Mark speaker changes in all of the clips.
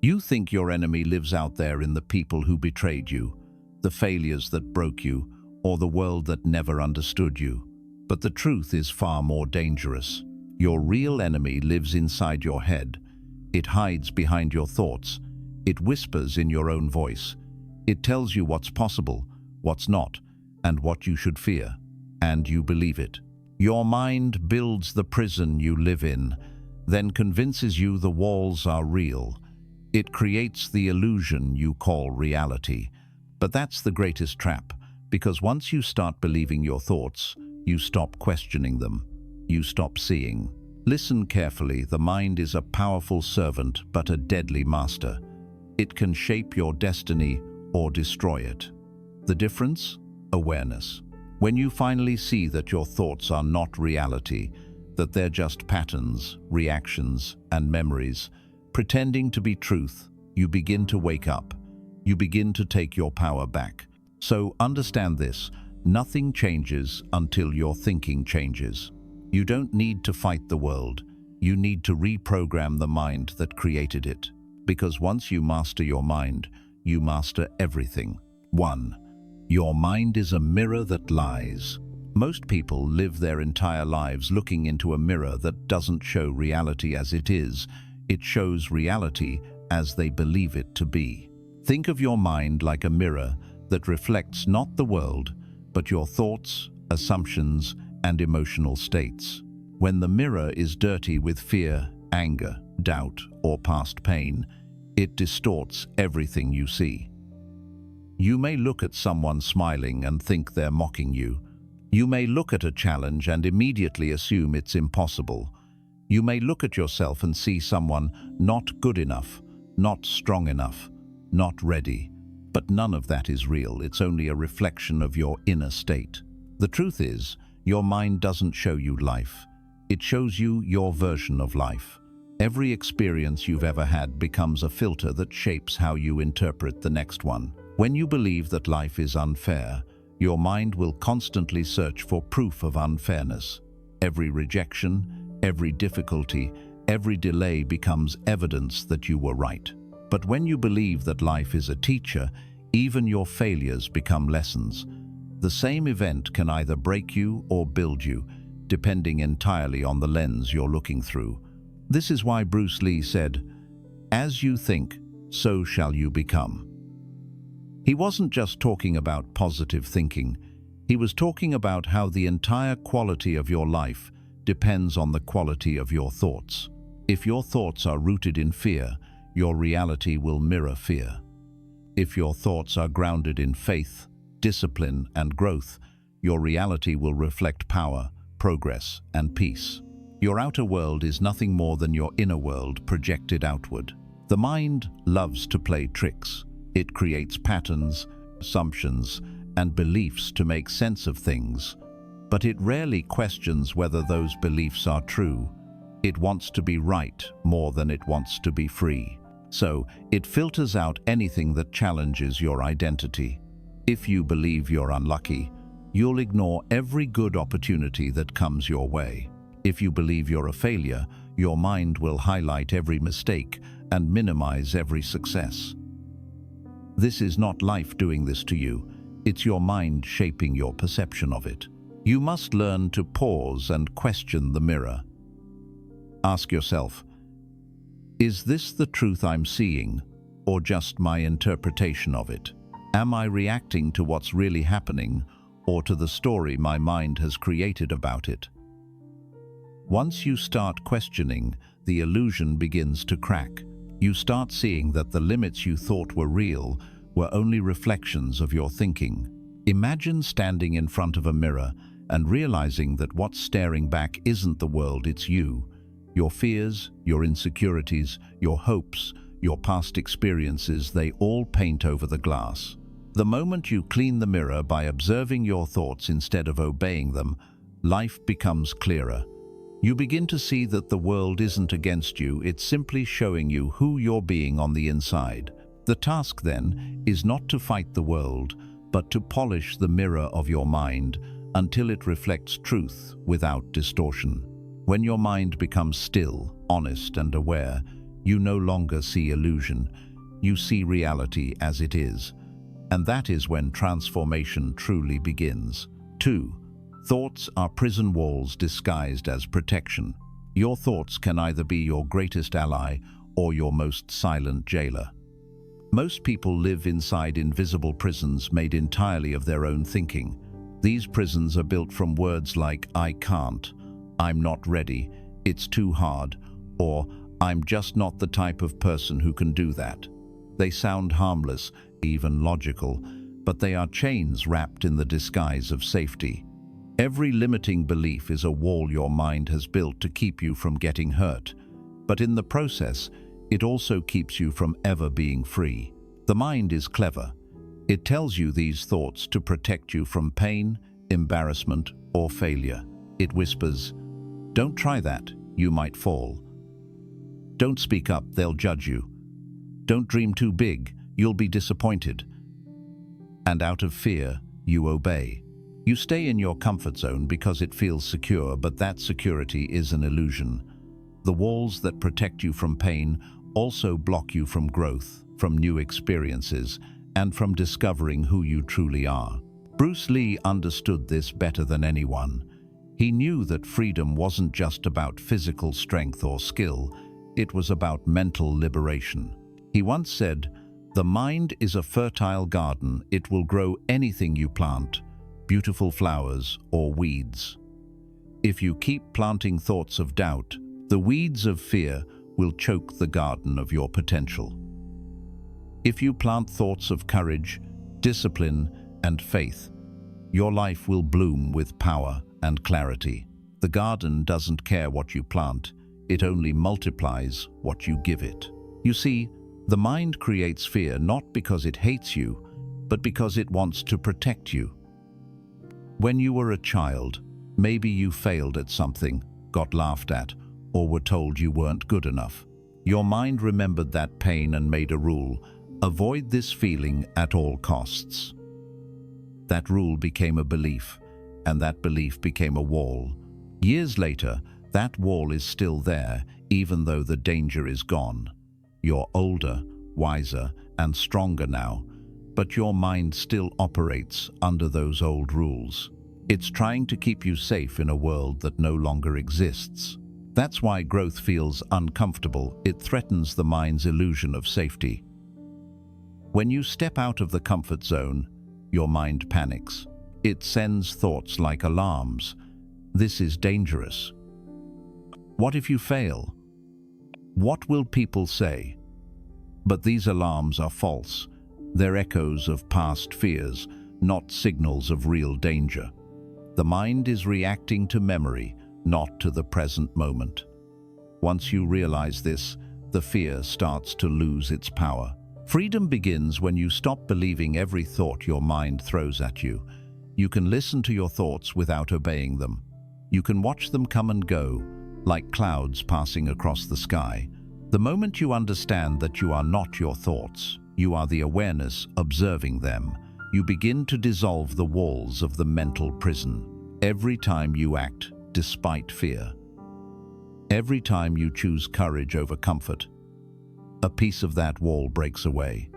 Speaker 1: You think your enemy lives out there in the people who betrayed you, the failures that broke you, or the world that never understood you. But the truth is far more dangerous. Your real enemy lives inside your head. It hides behind your thoughts. It whispers in your own voice. It tells you what's possible, what's not, and what you should fear. And you believe it. Your mind builds the prison you live in, then convinces you the walls are real. It creates the illusion you call reality. But that's the greatest trap, because once you start believing your thoughts, you stop questioning them. You stop seeing. Listen carefully. The mind is a powerful servant, but a deadly master. It can shape your destiny or destroy it. The difference? Awareness. When you finally see that your thoughts are not reality, that they're just patterns, reactions, and memories, pretending to be truth, you begin to wake up. You begin to take your power back. So understand this, nothing changes until your thinking changes. You don't need to fight the world. You need to reprogram the mind that created it. Because once you master your mind, you master everything. 1. Your mind is a mirror that lies. Most people live their entire lives looking into a mirror that doesn't show reality as it is. It shows reality as they believe it to be. Think of your mind like a mirror that reflects not the world, but your thoughts, assumptions, and emotional states. When the mirror is dirty with fear, anger, doubt, or past pain, it distorts everything you see. You may look at someone smiling and think they're mocking you. You may look at a challenge and immediately assume it's impossible. You may look at yourself and see someone not good enough, not strong enough, not ready. But none of that is real. It's only a reflection of your inner state. The truth is, your mind doesn't show you life. It shows you your version of life. Every experience you've ever had becomes a filter that shapes how you interpret the next one. When you believe that life is unfair, your mind will constantly search for proof of unfairness. Every rejection, every difficulty, every delay becomes evidence that you were right. But when you believe that life is a teacher, even your failures become lessons. The same event can either break you or build you, depending entirely on the lens you're looking through. This is why Bruce Lee said, "As you think, so shall you become." He wasn't just talking about positive thinking. He was talking about how the entire quality of your life depends on the quality of your thoughts. If your thoughts are rooted in fear, your reality will mirror fear. If your thoughts are grounded in faith, discipline, and growth, your reality will reflect power, progress, and peace. Your outer world is nothing more than your inner world projected outward. The mind loves to play tricks. It creates patterns, assumptions, and beliefs to make sense of things. But it rarely questions whether those beliefs are true. It wants to be right more than it wants to be free. So, it filters out anything that challenges your identity. If you believe you're unlucky, you'll ignore every good opportunity that comes your way. If you believe you're a failure, your mind will highlight every mistake and minimize every success. This is not life doing this to you. It's your mind shaping your perception of it. You must learn to pause and question the mirror. Ask yourself, is this the truth I'm seeing, or just my interpretation of it? Am I reacting to what's really happening, or to the story my mind has created about it? Once you start questioning, the illusion begins to crack. You start seeing that the limits you thought were real were only reflections of your thinking. Imagine standing in front of a mirror and realizing that what's staring back isn't the world, it's you. Your fears, your insecurities, your hopes, your past experiences, they all paint over the glass. The moment you clean the mirror by observing your thoughts instead of obeying them, life becomes clearer. You begin to see that the world isn't against you, it's simply showing you who you're being on the inside. The task then is not to fight the world, but to polish the mirror of your mind until it reflects truth without distortion. When your mind becomes still, honest, and aware, You no longer see illusion, you see reality as it is. And that is when transformation truly begins. 2. Thoughts are prison walls disguised as protection. Your thoughts can either be your greatest ally or your most silent jailer. Most people live inside invisible prisons made entirely of their own thinking. These prisons are built from words like "I can't," "I'm not ready," "it's too hard," or "I'm just not the type of person who can do that." They sound harmless, even logical, but they are chains wrapped in the disguise of safety. Every limiting belief is a wall your mind has built to keep you from getting hurt, but in the process, it also keeps you from ever being free. The mind is clever. It tells you these thoughts to protect you from pain, embarrassment, or failure. It whispers, "Don't try that, you might fall. Don't speak up, they'll judge you. Don't dream too big, you'll be disappointed." And out of fear, you obey. You stay in your comfort zone because it feels secure, but that security is an illusion. The walls that protect you from pain also block you from growth, from new experiences, and from discovering who you truly are. Bruce Lee understood this better than anyone. He knew that freedom wasn't just about physical strength or skill, it was about mental liberation. He once said, "The mind is a fertile garden, it will grow anything you plant, beautiful flowers or weeds. If you keep planting thoughts of doubt, the weeds of fear will choke the garden of your potential. If you plant thoughts of courage, discipline, and faith, your life will bloom with power and clarity. The garden doesn't care what you plant, it only multiplies what you give it." You see, the mind creates fear not because it hates you, but because it wants to protect you. When you were a child, maybe you failed at something, got laughed at, or were told you weren't good enough. Your mind remembered that pain and made a rule: avoid this feeling at all costs. That rule became a belief, and that belief became a wall. Years later, that wall is still there, even though the danger is gone. You're older, wiser, and stronger now, but your mind still operates under those old rules. It's trying to keep you safe in a world that no longer exists. That's why growth feels uncomfortable. It threatens the mind's illusion of safety. When you step out of the comfort zone, your mind panics. It sends thoughts like alarms. This is dangerous. What if you fail? What will people say? But these alarms are false. They're echoes of past fears, not signals of real danger. The mind is reacting to memory, not to the present moment. Once you realize this, the fear starts to lose its power. Freedom begins when you stop believing every thought your mind throws at you. You can listen to your thoughts without obeying them. You can watch them come and go, like clouds passing across the sky. The moment you understand that you are not your thoughts, you are the awareness observing them, you begin to dissolve the walls of the mental prison. Every time you act despite fear, every time you choose courage over comfort, a piece of that wall breaks away.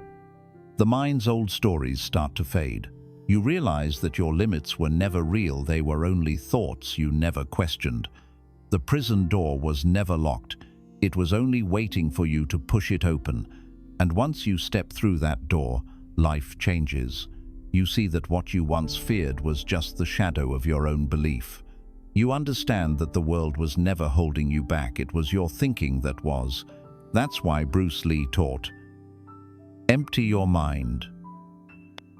Speaker 1: The mind's old stories start to fade. You realize that your limits were never real, they were only thoughts you never questioned. The prison door was never locked, it was only waiting for you to push it open. And once you step through that door, life changes. You see that what you once feared was just the shadow of your own belief. You understand that the world was never holding you back, it was your thinking that was. That's why Bruce Lee taught, empty your mind.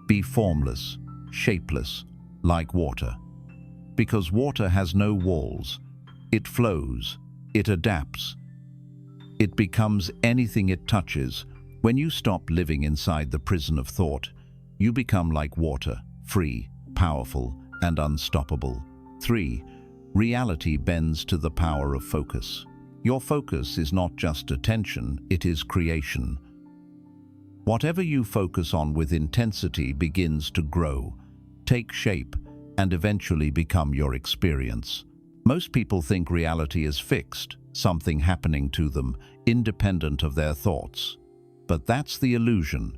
Speaker 1: Be formless, shapeless, like water. Because water has no walls. It flows, it adapts. It becomes anything it touches. When you stop living inside the prison of thought, you become like water, free, powerful, and unstoppable. 3. Reality bends to the power of focus. Your focus is not just attention, it is creation. Whatever you focus on with intensity begins to grow, take shape, and eventually become your experience. Most people think reality is fixed, something happening to them, independent of their thoughts. But that's the illusion.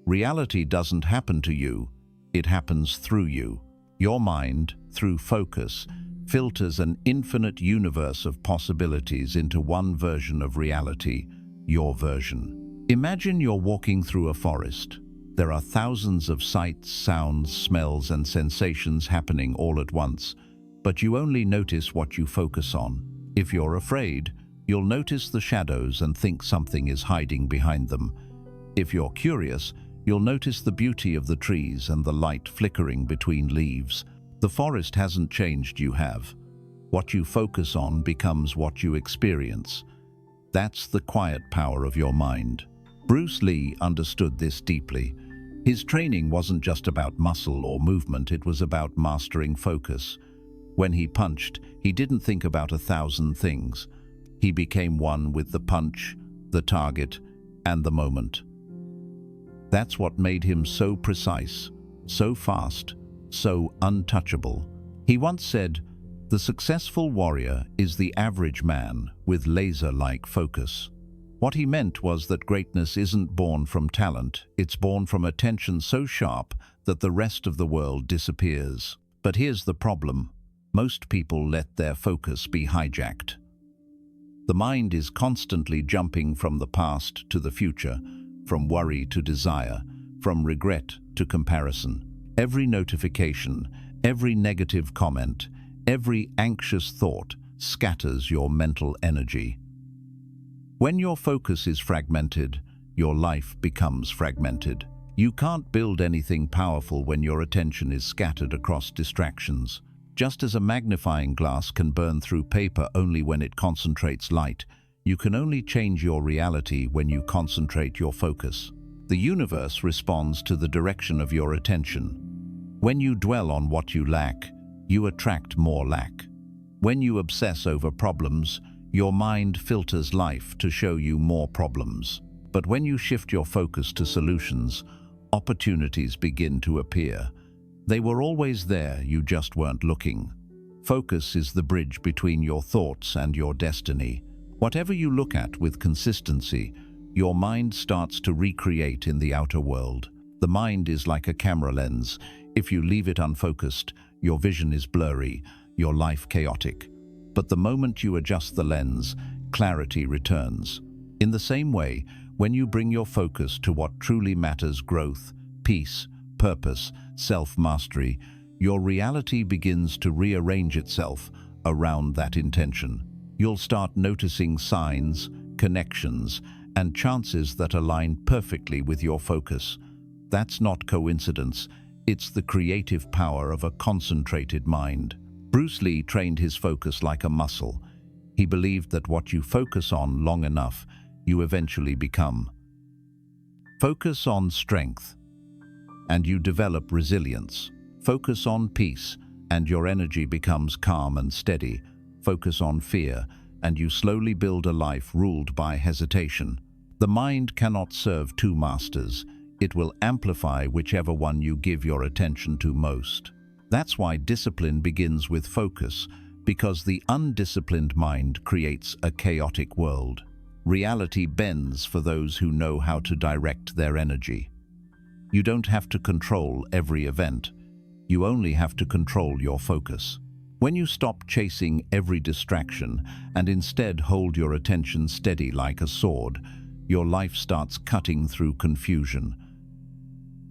Speaker 1: Reality doesn't happen to you, it happens through you. Your mind, through focus, filters an infinite universe of possibilities into one version of reality, your version. Imagine you're walking through a forest. There are thousands of sights, sounds, smells, and sensations happening all at once, but you only notice what you focus on. If you're afraid, you'll notice the shadows and think something is hiding behind them. If you're curious, you'll notice the beauty of the trees and the light flickering between leaves. The forest hasn't changed, you have. What you focus on becomes what you experience. That's the quiet power of your mind. Bruce Lee understood this deeply. His training wasn't just about muscle or movement, it was about mastering focus. When he punched, he didn't think about 1,000 things. He became one with the punch, the target, and the moment. That's what made him so precise, so fast, so untouchable. He once said, "The successful warrior is the average man with laser-like focus." What he meant was that greatness isn't born from talent, it's born from attention so sharp that the rest of the world disappears. But here's the problem. Most people let their focus be hijacked. The mind is constantly jumping from the past to the future, from worry to desire, from regret to comparison. Every notification, every negative comment, every anxious thought scatters your mental energy. When your focus is fragmented, your life becomes fragmented. You can't build anything powerful when your attention is scattered across distractions. Just as a magnifying glass can burn through paper only when it concentrates light, you can only change your reality when you concentrate your focus. The universe responds to the direction of your attention. When you dwell on what you lack, you attract more lack. When you obsess over problems, your mind filters life to show you more problems. But when you shift your focus to solutions, opportunities begin to appear. They were always there, you just weren't looking. Focus is the bridge between your thoughts and your destiny. Whatever you look at with consistency, your mind starts to recreate in the outer world. The mind is like a camera lens. If you leave it unfocused, your vision is blurry, your life chaotic. But the moment you adjust the lens, clarity returns. In the same way, when you bring your focus to what truly matters, growth, peace, purpose, self-mastery, your reality begins to rearrange itself around that intention. You'll start noticing signs, connections, and chances that align perfectly with your focus. That's not coincidence, it's the creative power of a concentrated mind. Bruce Lee trained his focus like a muscle. He believed that what you focus on long enough, you eventually become. Focus on strength, and you develop resilience. Focus on peace, and your energy becomes calm and steady. Focus on fear, and you slowly build a life ruled by hesitation. The mind cannot serve two masters. It will amplify whichever one you give your attention to most. That's why discipline begins with focus, because the undisciplined mind creates a chaotic world. Reality bends for those who know how to direct their energy. You don't have to control every event. You only have to control your focus. When you stop chasing every distraction and instead hold your attention steady like a sword, your life starts cutting through confusion.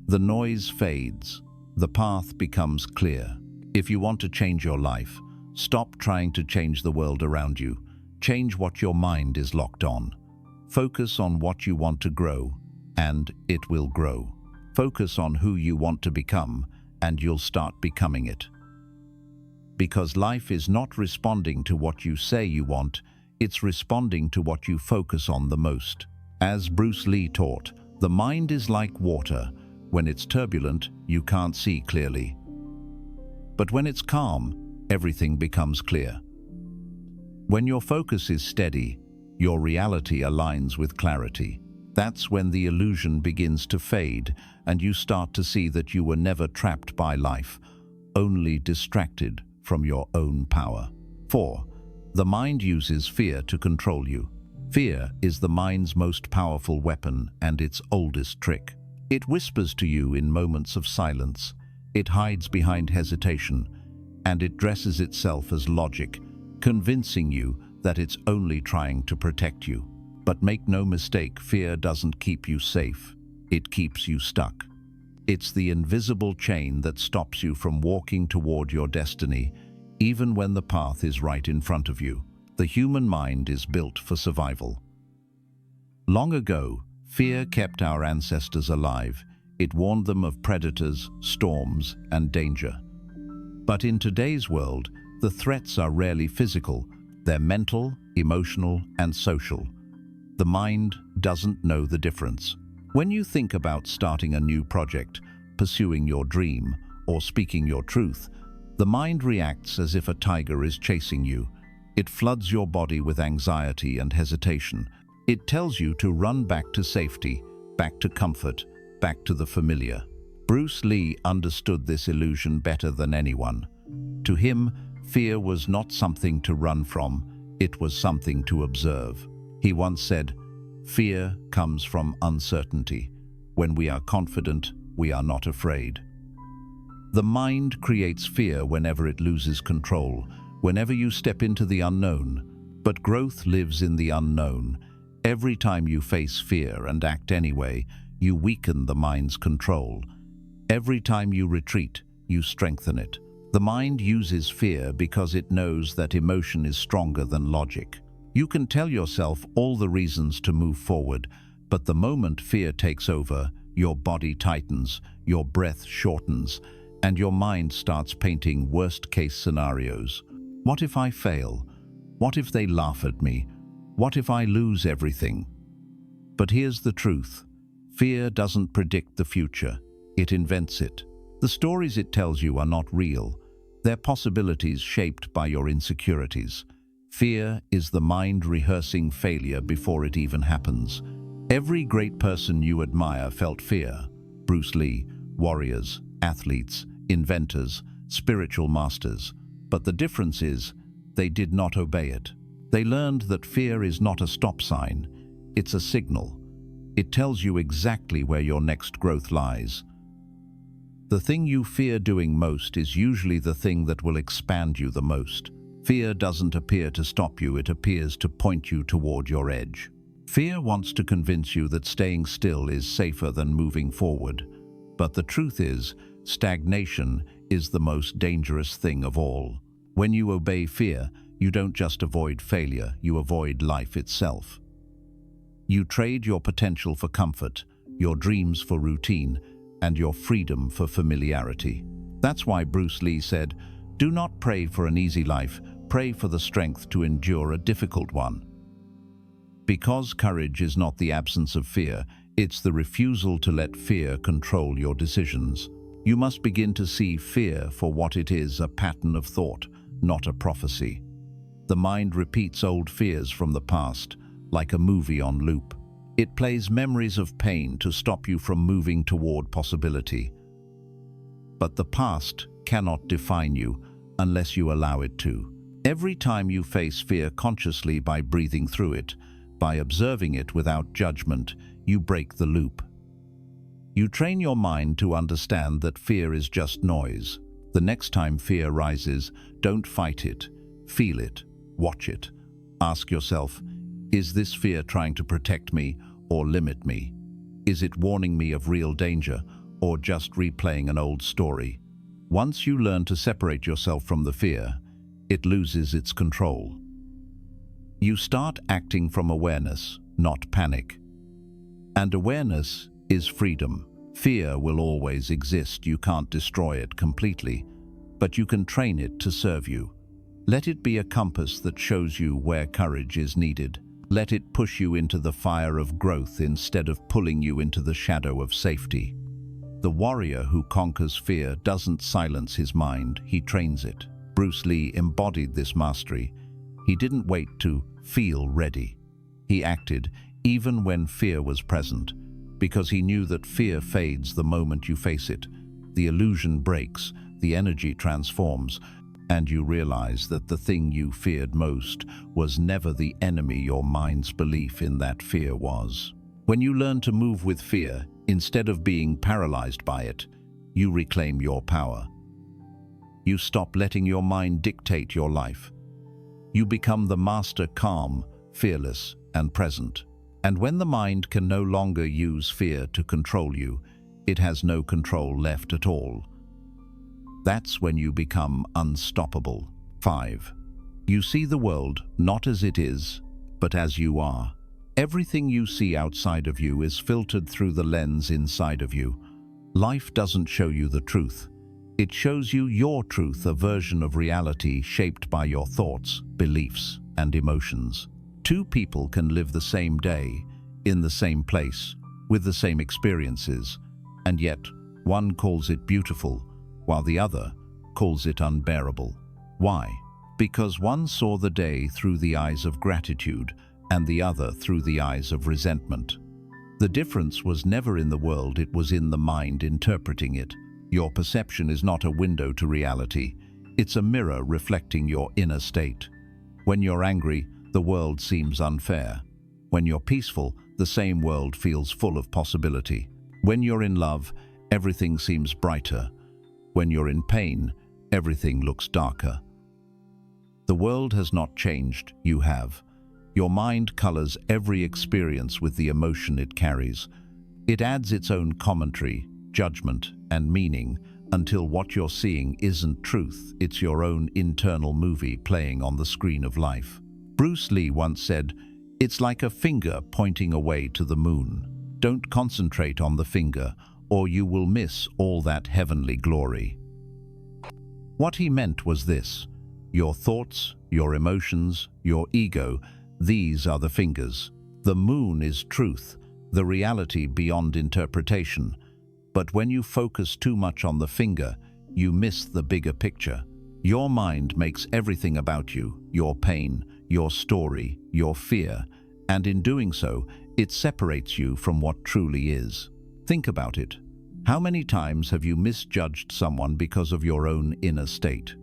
Speaker 1: The noise fades. The path becomes clear. If you want to change your life, stop trying to change the world around you. Change what your mind is locked on. Focus on what you want to grow, and it will grow. Focus on who you want to become, and you'll start becoming it. Because life is not responding to what you say you want, it's responding to what you focus on the most. As Bruce Lee taught, the mind is like water. When it's turbulent, you can't see clearly. But when it's calm, everything becomes clear. When your focus is steady, your reality aligns with clarity. That's when the illusion begins to fade and you start to see that you were never trapped by life, only distracted from your own power. 4. The mind uses fear to control you. Fear is the mind's most powerful weapon and its oldest trick. It whispers to you in moments of silence. It hides behind hesitation, and it dresses itself as logic, convincing you that it's only trying to protect you. But make no mistake, fear doesn't keep you safe. It keeps you stuck. It's the invisible chain that stops you from walking toward your destiny, even when the path is right in front of you. The human mind is built for survival. Long ago, fear kept our ancestors alive. It warned them of predators, storms, and danger. But in today's world, the threats are rarely physical. They're mental, emotional, and social. The mind doesn't know the difference. When you think about starting a new project, pursuing your dream, or speaking your truth, the mind reacts as if a tiger is chasing you. It floods your body with anxiety and hesitation. It tells you to run back to safety, back to comfort, back to the familiar. Bruce Lee understood this illusion better than anyone. To him, fear was not something to run from, it was something to observe. He once said, "Fear comes from uncertainty. When we are confident, we are not afraid." The mind creates fear whenever it loses control, whenever you step into the unknown. But growth lives in the unknown. Every time you face fear and act anyway, you weaken the mind's control. Every time you retreat, you strengthen it. The mind uses fear because it knows that emotion is stronger than logic. You can tell yourself all the reasons to move forward, but the moment fear takes over, your body tightens, your breath shortens, and your mind starts painting worst-case scenarios. What if I fail? What if they laugh at me? What if I lose everything? But here's the truth. Fear doesn't predict the future. It invents it. The stories it tells you are not real. They're possibilities shaped by your insecurities. Fear is the mind rehearsing failure before it even happens. Every great person you admire felt fear. Bruce Lee, warriors, athletes, inventors, spiritual masters. But the difference is, they did not obey it. They learned that fear is not a stop sign. It's a signal. It tells you exactly where your next growth lies. The thing you fear doing most is usually the thing that will expand you the most. Fear doesn't appear to stop you, it appears to point you toward your edge. Fear wants to convince you that staying still is safer than moving forward. But the truth is, stagnation is the most dangerous thing of all. When you obey fear, you don't just avoid failure, you avoid life itself. You trade your potential for comfort, your dreams for routine, and your freedom for familiarity. That's why Bruce Lee said, "Do not pray for an easy life, pray for the strength to endure a difficult one." Because courage is not the absence of fear, it's the refusal to let fear control your decisions. You must begin to see fear for what it is, a pattern of thought, not a prophecy. The mind repeats old fears from the past, like a movie on loop. It plays memories of pain to stop you from moving toward possibility. But the past cannot define you unless you allow it to. Every time you face fear consciously by breathing through it, by observing it without judgment, you break the loop. You train your mind to understand that fear is just noise. The next time fear rises, don't fight it. Feel it. Watch it. Ask yourself, is this fear trying to protect me or limit me? Is it warning me of real danger or just replaying an old story? Once you learn to separate yourself from the fear, it loses its control. You start acting from awareness, not panic. And awareness is freedom. Fear will always exist. You can't destroy it completely, but you can train it to serve you. Let it be a compass that shows you where courage is needed. Let it push you into the fire of growth instead of pulling you into the shadow of safety. The warrior who conquers fear doesn't silence his mind, he trains it. Bruce Lee embodied this mastery. He didn't wait to feel ready. He acted even when fear was present, because he knew that fear fades the moment you face it. The illusion breaks, the energy transforms. and you realize that the thing you feared most was never the enemy your mind's belief in that fear was. When you learn to move with fear, instead of being paralyzed by it, you reclaim your power. You stop letting your mind dictate your life. You become the master, calm, fearless, and present. And when the mind can no longer use fear to control you, it has no control left at all. That's when you become unstoppable. 5. You see the world not as it is, but as you are. Everything you see outside of you is filtered through the lens inside of you. Life doesn't show you the truth. It shows you your truth, a version of reality shaped by your thoughts, beliefs, and emotions. Two people can live the same day, in the same place, with the same experiences, and yet one calls it beautiful, while the other calls it unbearable. Why? Because one saw the day through the eyes of gratitude, and the other through the eyes of resentment. The difference was never in the world, it was in the mind interpreting it. Your perception is not a window to reality. It's a mirror reflecting your inner state. When you're angry, the world seems unfair. When you're peaceful, the same world feels full of possibility. When you're in love, everything seems brighter. When you're in pain, everything looks darker. The world has not changed, you have. Your mind colors every experience with the emotion it carries. It adds its own commentary, judgment, and meaning until what you're seeing isn't truth, it's your own internal movie playing on the screen of life. Bruce Lee once said, "It's like a finger pointing away to the moon. Don't concentrate on the finger, or you will miss all that heavenly glory." What he meant was this: your thoughts, your emotions, your ego, these are the fingers. The moon is truth, the reality beyond interpretation. But when you focus too much on the finger, you miss the bigger picture. Your mind makes everything about you, your pain, your story, your fear, and in doing so, it separates you from what truly is. Think about it. How many times have you misjudged someone because of your own inner state?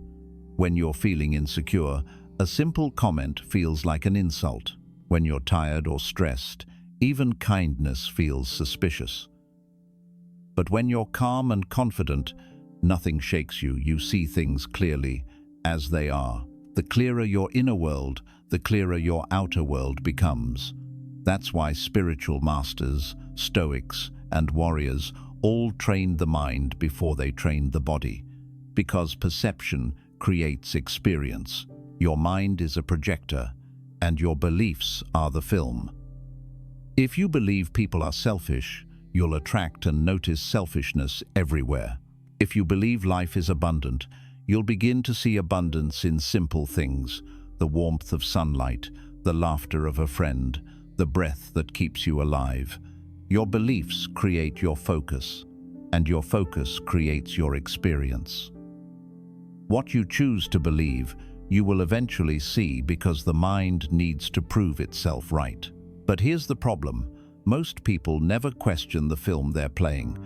Speaker 1: When you're feeling insecure, a simple comment feels like an insult. When you're tired or stressed, even kindness feels suspicious. But when you're calm and confident, nothing shakes you. You see things clearly, as they are. The clearer your inner world, the clearer your outer world becomes. That's why spiritual masters, Stoics, and warriors all trained the mind before they trained the body. Because perception creates experience. Your mind is a projector, and your beliefs are the film. If you believe people are selfish, you'll attract and notice selfishness everywhere. If you believe life is abundant, you'll begin to see abundance in simple things: the warmth of sunlight, the laughter of a friend, the breath that keeps you alive. Your beliefs create your focus, and your focus creates your experience. What you choose to believe, you will eventually see, because the mind needs to prove itself right. But here's the problem. Most people never question the film they're playing.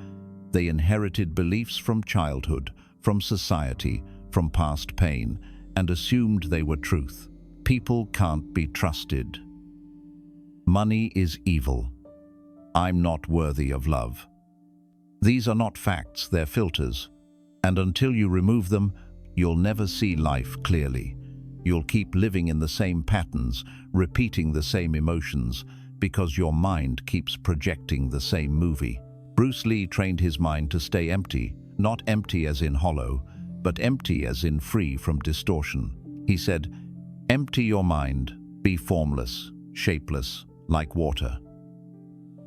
Speaker 1: They inherited beliefs from childhood, from society, from past pain, and assumed they were truth. People can't be trusted. Money is evil. I'm not worthy of love. These are not facts, they're filters. And until you remove them, you'll never see life clearly. You'll keep living in the same patterns, repeating the same emotions, because your mind keeps projecting the same movie. Bruce Lee trained his mind to stay empty, not empty as in hollow, but empty as in free from distortion. He said, "Empty your mind, be formless, shapeless, like water."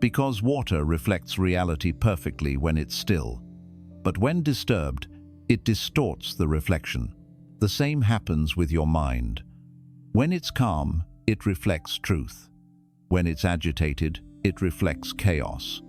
Speaker 1: Because water reflects reality perfectly when it's still. But when disturbed, it distorts the reflection. The same happens with your mind. When it's calm, it reflects truth. When it's agitated, it reflects chaos.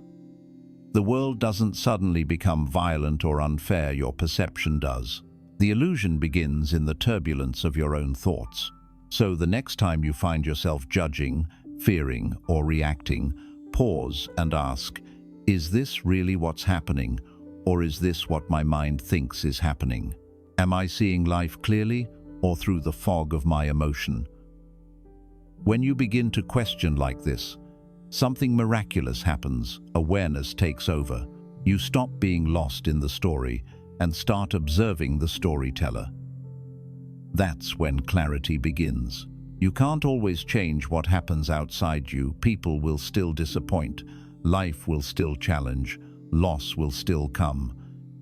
Speaker 1: The world doesn't suddenly become violent or unfair, your perception does. The illusion begins in the turbulence of your own thoughts. So the next time you find yourself judging, fearing, or reacting, pause and ask, is this really what's happening, or is this what my mind thinks is happening? Am I seeing life clearly or through the fog of my emotion? When you begin to question like this, something miraculous happens. Awareness takes over. You stop being lost in the story and start observing the storyteller. That's when clarity begins. You can't always change what happens outside you. People will still disappoint. Life will still challenge. Loss will still come.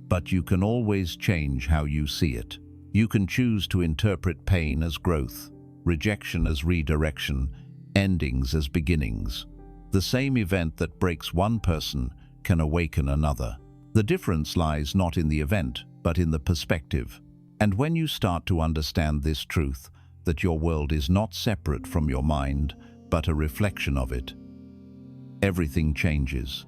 Speaker 1: But you can always change how you see it. You can choose to interpret pain as growth, rejection as redirection, endings as beginnings. The same event that breaks one person can awaken another. The difference lies not in the event, but in the perspective. And when you start to understand this truth, that your world is not separate from your mind, but a reflection of it, everything changes.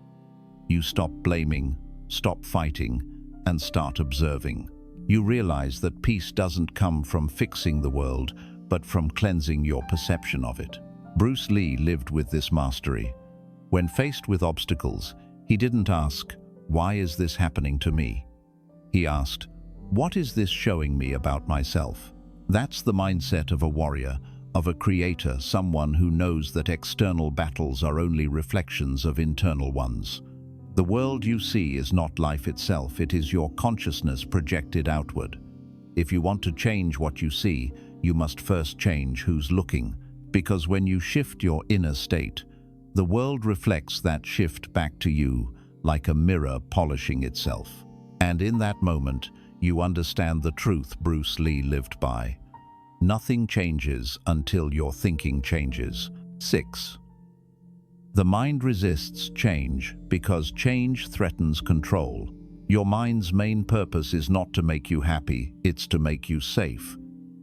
Speaker 1: You stop blaming, stop fighting, and start observing. You realize that peace doesn't come from fixing the world, but from cleansing your perception of it. Bruce Lee lived with this mastery. When faced with obstacles, he didn't ask, "Why is this happening to me?" He asked, "What is this showing me about myself?" That's the mindset of a warrior, of a creator, someone who knows that external battles are only reflections of internal ones. The world you see is not life itself, it is your consciousness projected outward. If you want to change what you see, you must first change who's looking, because when you shift your inner state, the world reflects that shift back to you, like a mirror polishing itself. And in that moment, you understand the truth Bruce Lee lived by. Nothing changes until your thinking changes. 6. The mind resists change because change threatens control. Your mind's main purpose is not to make you happy, it's to make you safe.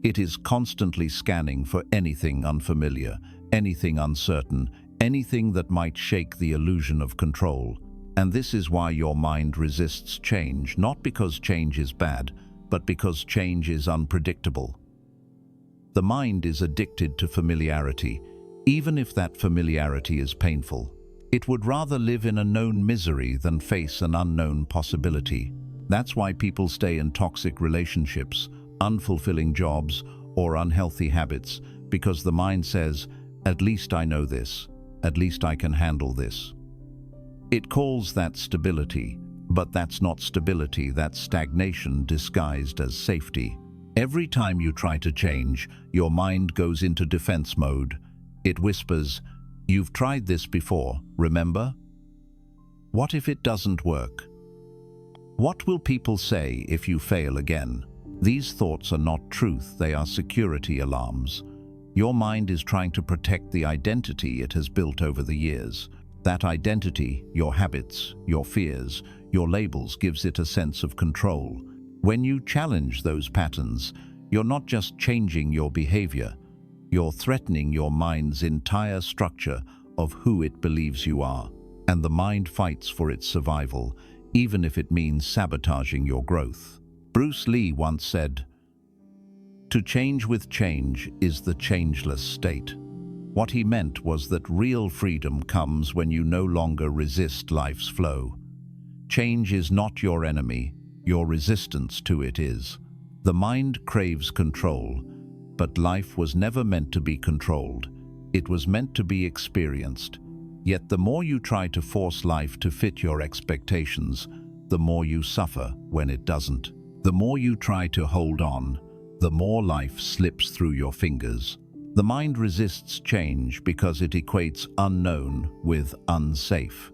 Speaker 1: It is constantly scanning for anything unfamiliar, anything uncertain, anything that might shake the illusion of control. And this is why your mind resists change, not because change is bad, but because change is unpredictable. The mind is addicted to familiarity, even if that familiarity is painful. It would rather live in a known misery than face an unknown possibility. That's why people stay in toxic relationships, unfulfilling jobs, or unhealthy habits, because the mind says, "At least I know this, at least I can handle this." It calls that stability, but that's not stability, that's stagnation disguised as safety. Every time you try to change, your mind goes into defense mode. It whispers, "You've tried this before, remember? What if it doesn't work? What will people say if you fail again?" These thoughts are not truth, they are security alarms. Your mind is trying to protect the identity it has built over the years. That identity, your habits, your fears, your labels, gives it a sense of control. When you challenge those patterns, you're not just changing your behavior, you're threatening your mind's entire structure of who it believes you are. And the mind fights for its survival, even if it means sabotaging your growth. Bruce Lee once said, "To change with change is the changeless state." What he meant was that real freedom comes when you no longer resist life's flow. Change is not your enemy, your resistance to it is. The mind craves control, but life was never meant to be controlled. It was meant to be experienced. Yet the more you try to force life to fit your expectations, the more you suffer when it doesn't. The more you try to hold on, the more life slips through your fingers. The mind resists change because it equates unknown with unsafe.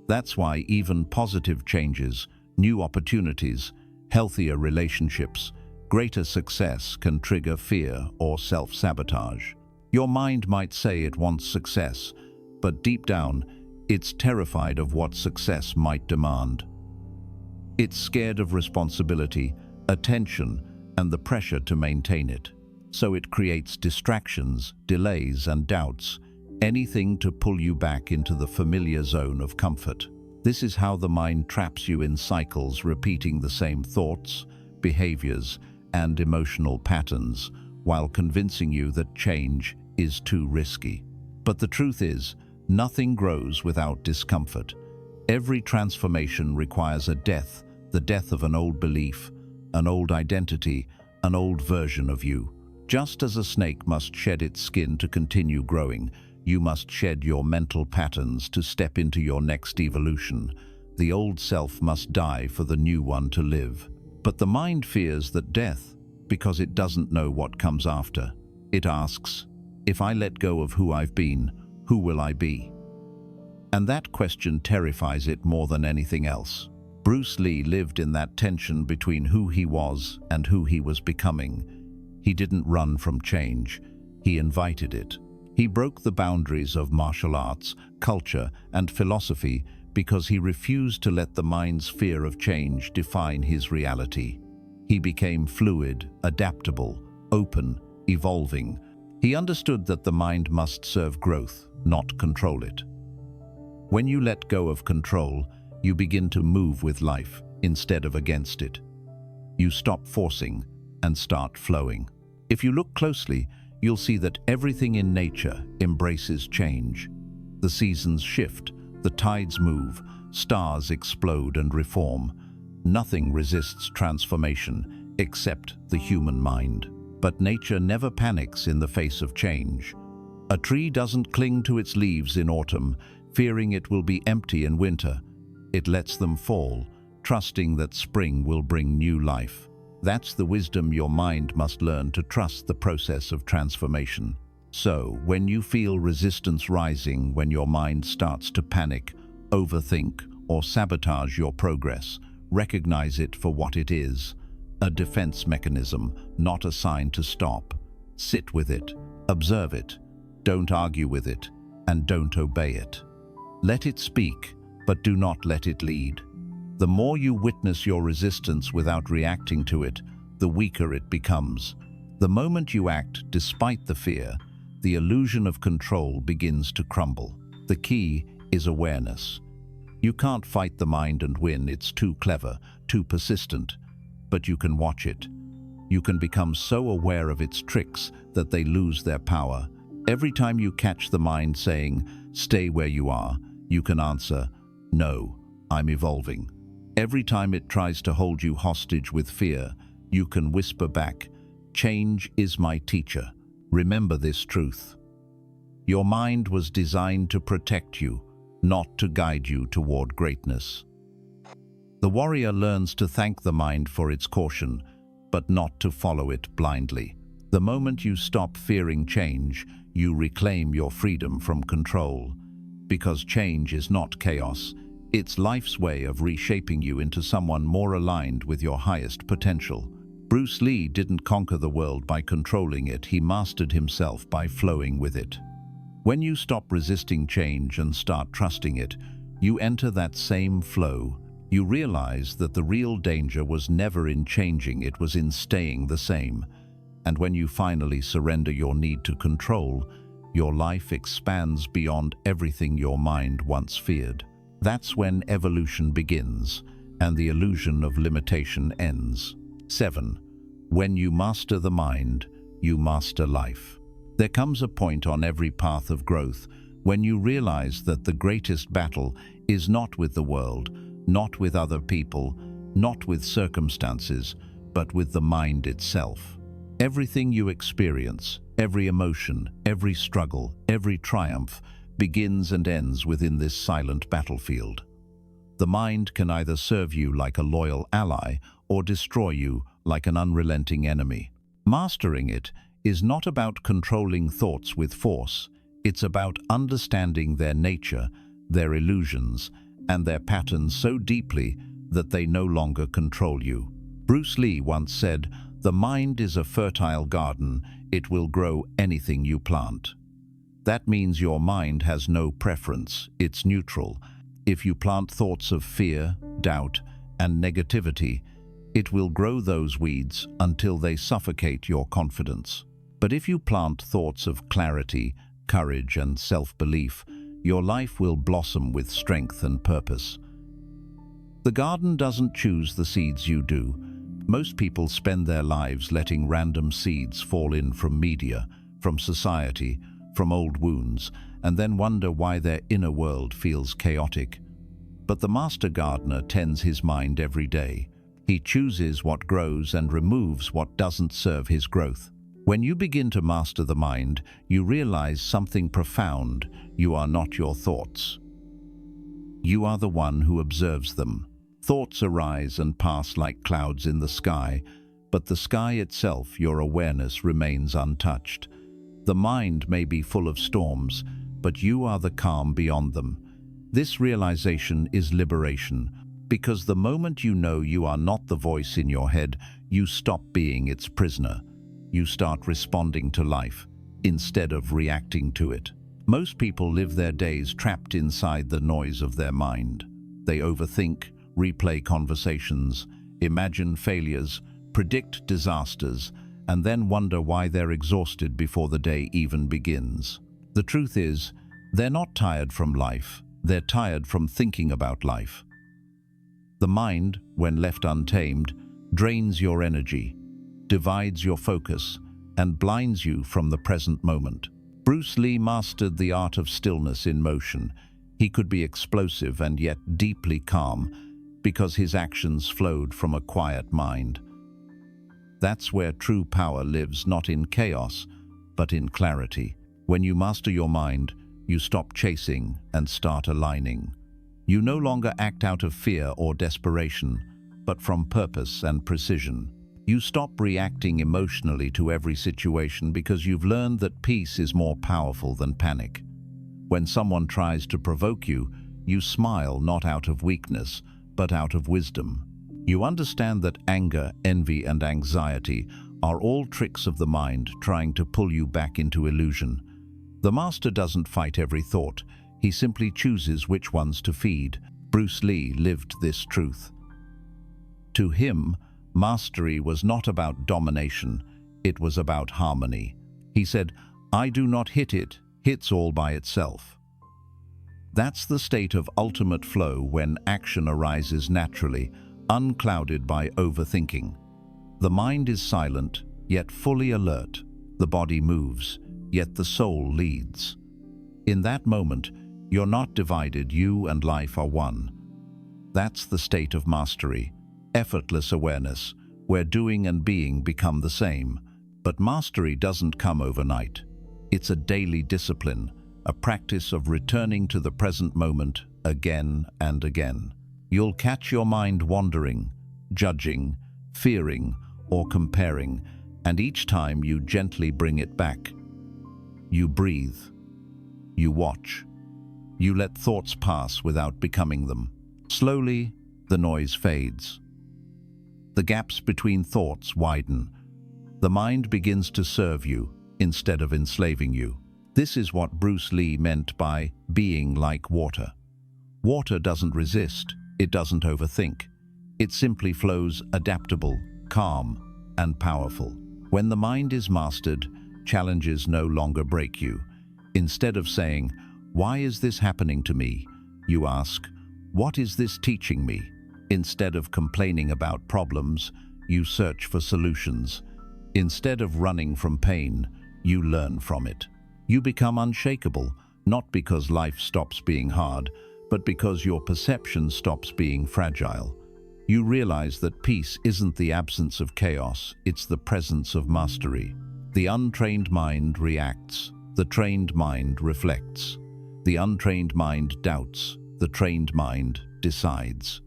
Speaker 1: That's why even positive changes, new opportunities, healthier relationships, greater success can trigger fear or self-sabotage. Your mind might say it wants success, but deep down, it's terrified of what success might demand. It's scared of responsibility, attention, and the pressure to maintain it. So it creates distractions, delays, and doubts, anything to pull you back into the familiar zone of comfort. This is how the mind traps you in cycles, repeating the same thoughts, behaviors, and emotional patterns, while convincing you that change is too risky. But the truth is, nothing grows without discomfort. Every transformation requires a death, the death of an old belief, an old identity, an old version of you. Just as a snake must shed its skin to continue growing, you must shed your mental patterns to step into your next evolution. The old self must die for the new one to live. But the mind fears that death because it doesn't know what comes after. It asks, if I let go of who I've been, who will I be? And that question terrifies it more than anything else. Bruce Lee lived in that tension between who he was and who he was becoming. He didn't run from change, he invited it. He broke the boundaries of martial arts, culture, and philosophy because he refused to let the mind's fear of change define his reality. He became fluid, adaptable, open, evolving. He understood that the mind must serve growth, not control it. When you let go of control, you begin to move with life instead of against it. You stop forcing and start flowing. If you look closely, you'll see that everything in nature embraces change. The seasons shift, the tides move, stars explode and reform. Nothing resists transformation except the human mind. But nature never panics in the face of change. A tree doesn't cling to its leaves in autumn, fearing it will be empty in winter. It lets them fall, trusting that spring will bring new life. That's the wisdom your mind must learn to trust the process of transformation. So, when you feel resistance rising, when your mind starts to panic, overthink, or sabotage your progress, recognize it for what it is. A defense mechanism, not a sign to stop. Sit with it, observe it, don't argue with it, and don't obey it. Let it speak, but do not let it lead. The more you witness your resistance without reacting to it, the weaker it becomes. The moment you act despite the fear, the illusion of control begins to crumble. The key is awareness. You can't fight the mind and win, it's too clever, too persistent. But you can watch it. You can become so aware of its tricks that they lose their power. Every time you catch the mind saying, "Stay where you are," you can answer, "No, I'm evolving." Every time it tries to hold you hostage with fear, you can whisper back, "Change is my teacher." Remember this truth. Your mind was designed to protect you, not to guide you toward greatness. The warrior learns to thank the mind for its caution, but not to follow it blindly. The moment you stop fearing change, you reclaim your freedom from control. Because change is not chaos, it's life's way of reshaping you into someone more aligned with your highest potential. Bruce Lee didn't conquer the world by controlling it, he mastered himself by flowing with it. When you stop resisting change and start trusting it, you enter that same flow. You realize that the real danger was never in changing, it was in staying the same. And when you finally surrender your need to control, your life expands beyond everything your mind once feared. That's when evolution begins, and the illusion of limitation ends. 7. When you master the mind, you master life. There comes a point on every path of growth when you realize that the greatest battle is not with the world, not with other people, not with circumstances, but with the mind itself. Everything you experience, every emotion, every struggle, every triumph, begins and ends within this silent battlefield. The mind can either serve you like a loyal ally or destroy you like an unrelenting enemy. Mastering it is not about controlling thoughts with force, it's about understanding their nature, their illusions, and their patterns so deeply that they no longer control you. Bruce Lee once said, "The mind is a fertile garden, it will grow anything you plant." That means your mind has no preference, it's neutral. If you plant thoughts of fear, doubt, and negativity, it will grow those weeds until they suffocate your confidence. But if you plant thoughts of clarity, courage, and self-belief, your life will blossom with strength and purpose. The garden doesn't choose the seeds you do. Most people spend their lives letting random seeds fall in from media, from society, from old wounds, and then wonder why their inner world feels chaotic. But the master gardener tends his mind every day. He chooses what grows and removes what doesn't serve his growth. When you begin to master the mind, you realize something profound. You are not your thoughts. You are the one who observes them. Thoughts arise and pass like clouds in the sky, but the sky itself, your awareness, remains untouched. The mind may be full of storms, but you are the calm beyond them. This realization is liberation, because the moment you know you are not the voice in your head, you stop being its prisoner. You start responding to life instead of reacting to it. Most people live their days trapped inside the noise of their mind. They overthink, replay conversations, imagine failures, predict disasters, and then wonder why they're exhausted before the day even begins. The truth is, they're not tired from life, they're tired from thinking about life. The mind, when left untamed, drains your energy, divides your focus, and blinds you from the present moment. Bruce Lee mastered the art of stillness in motion. He could be explosive and yet deeply calm, because his actions flowed from a quiet mind. That's where true power lives, not in chaos, but in clarity. When you master your mind, you stop chasing and start aligning. You no longer act out of fear or desperation, but from purpose and precision. You stop reacting emotionally to every situation because you've learned that peace is more powerful than panic. When someone tries to provoke you, you smile not out of weakness, but out of wisdom. You understand that anger, envy, and anxiety are all tricks of the mind trying to pull you back into illusion. The master doesn't fight every thought. He simply chooses which ones to feed. Bruce Lee lived this truth. To him, mastery was not about domination, it was about harmony. He said, "I do not hit it, hits all by itself." That's the state of ultimate flow, when action arises naturally, unclouded by overthinking. The mind is silent, yet fully alert. The body moves, yet the soul leads. In that moment, you're not divided, you and life are one. That's the state of mastery, effortless awareness, where doing and being become the same. But mastery doesn't come overnight. It's a daily discipline, a practice of returning to the present moment again and again. You'll catch your mind wandering, judging, fearing, or comparing, and each time you gently bring it back. You breathe. You watch. You let thoughts pass without becoming them. Slowly, the noise fades. The gaps between thoughts widen. The mind begins to serve you instead of enslaving you. This is what Bruce Lee meant by being like water. Water doesn't resist, it doesn't overthink. It simply flows, adaptable, calm, and powerful. When the mind is mastered, challenges no longer break you. Instead of saying, "Why is this happening to me?" you ask, "What is this teaching me?" Instead of complaining about problems, you search for solutions. Instead of running from pain, you learn from it. You become unshakable, not because life stops being hard, but because your perception stops being fragile. You realize that peace isn't the absence of chaos, it's the presence of mastery. The untrained mind reacts, the trained mind reflects. The untrained mind doubts, the trained mind decides.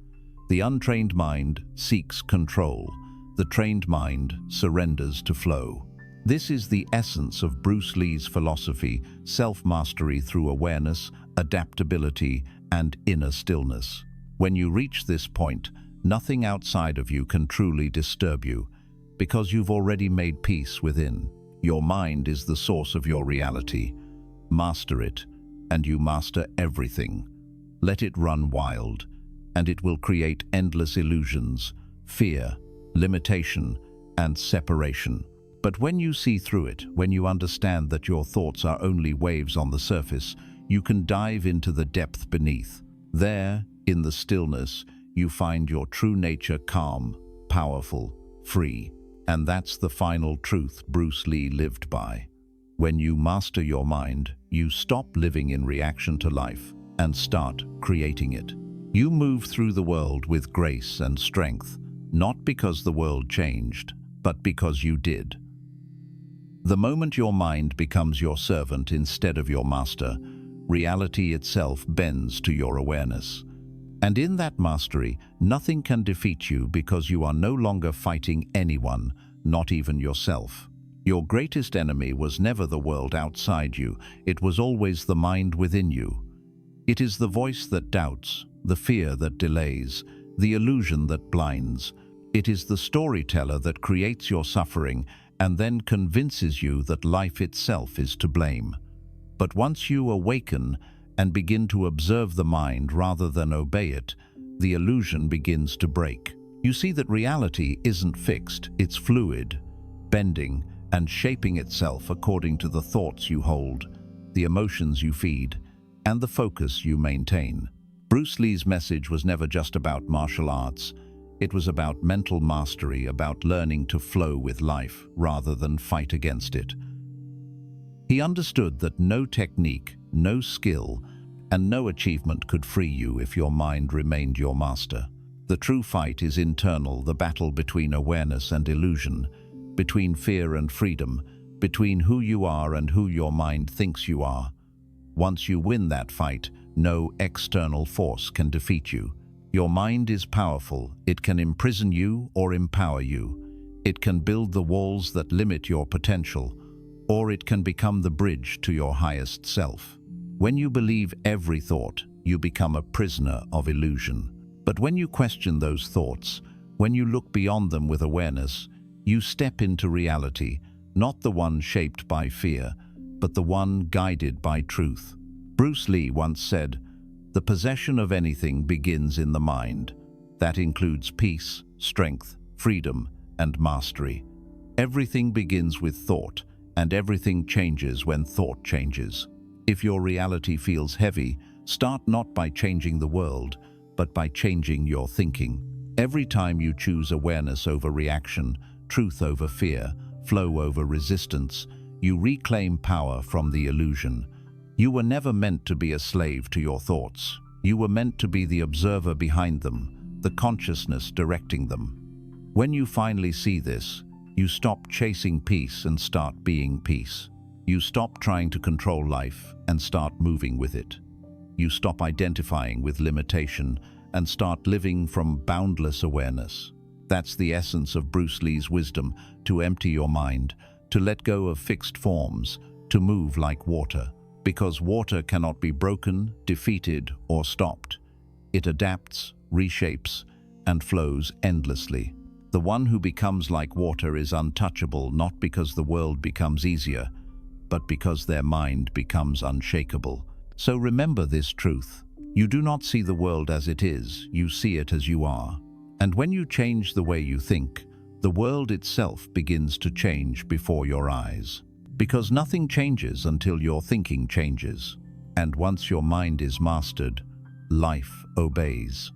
Speaker 1: The untrained mind seeks control, the trained mind surrenders to flow. This is the essence of Bruce Lee's philosophy: self-mastery through awareness, adaptability, and inner stillness. When you reach this point, nothing outside of you can truly disturb you, because you've already made peace within. Your mind is the source of your reality. Master it, and you master everything. Let it run wild, and it will create endless illusions, fear, limitation, and separation. But when you see through it, when you understand that your thoughts are only waves on the surface, you can dive into the depth beneath. There, in the stillness, you find your true nature, calm, powerful, free. And that's the final truth Bruce Lee lived by. When you master your mind, you stop living in reaction to life and start creating it. You move through the world with grace and strength, not because the world changed, but because you did. The moment your mind becomes your servant instead of your master, reality itself bends to your awareness. And in that mastery, nothing can defeat you because you are no longer fighting anyone, not even yourself. Your greatest enemy was never the world outside you, it was always the mind within you. It is the voice that doubts, the fear that delays, the illusion that blinds. It is the storyteller that creates your suffering and then convinces you that life itself is to blame. But once you awaken and begin to observe the mind rather than obey it, the illusion begins to break. You see that reality isn't fixed, it's fluid, bending and shaping itself according to the thoughts you hold, the emotions you feed, and the focus you maintain. Bruce Lee's message was never just about martial arts. It was about mental mastery, about learning to flow with life rather than fight against it. He understood that no technique, no skill, and no achievement could free you if your mind remained your master. The true fight is internal, the battle between awareness and illusion, between fear and freedom, between who you are and who your mind thinks you are. Once you win that fight, no external force can defeat you. Your mind is powerful. It can imprison you or empower you. It can build the walls that limit your potential, or it can become the bridge to your highest self. When you believe every thought, you become a prisoner of illusion. But when you question those thoughts, when you look beyond them with awareness, you step into reality, not the one shaped by fear, but the one guided by truth. Bruce Lee once said, "The possession of anything begins in the mind. That includes peace, strength, freedom, and mastery. Everything begins with thought, and everything changes when thought changes." If your reality feels heavy, start not by changing the world, but by changing your thinking. Every time you choose awareness over reaction, truth over fear, flow over resistance, you reclaim power from the illusion. You were never meant to be a slave to your thoughts. You were meant to be the observer behind them, the consciousness directing them. When you finally see this, you stop chasing peace and start being peace. You stop trying to control life and start moving with it. You stop identifying with limitation and start living from boundless awareness. That's the essence of Bruce Lee's wisdom: to empty your mind, to let go of fixed forms, to move like water. Because water cannot be broken, defeated, or stopped. It adapts, reshapes, and flows endlessly. The one who becomes like water is untouchable, not because the world becomes easier, but because their mind becomes unshakable. So remember this truth. You do not see the world as it is, you see it as you are. And when you change the way you think, the world itself begins to change before your eyes. Because nothing changes until your thinking changes. And once your mind is mastered, life obeys.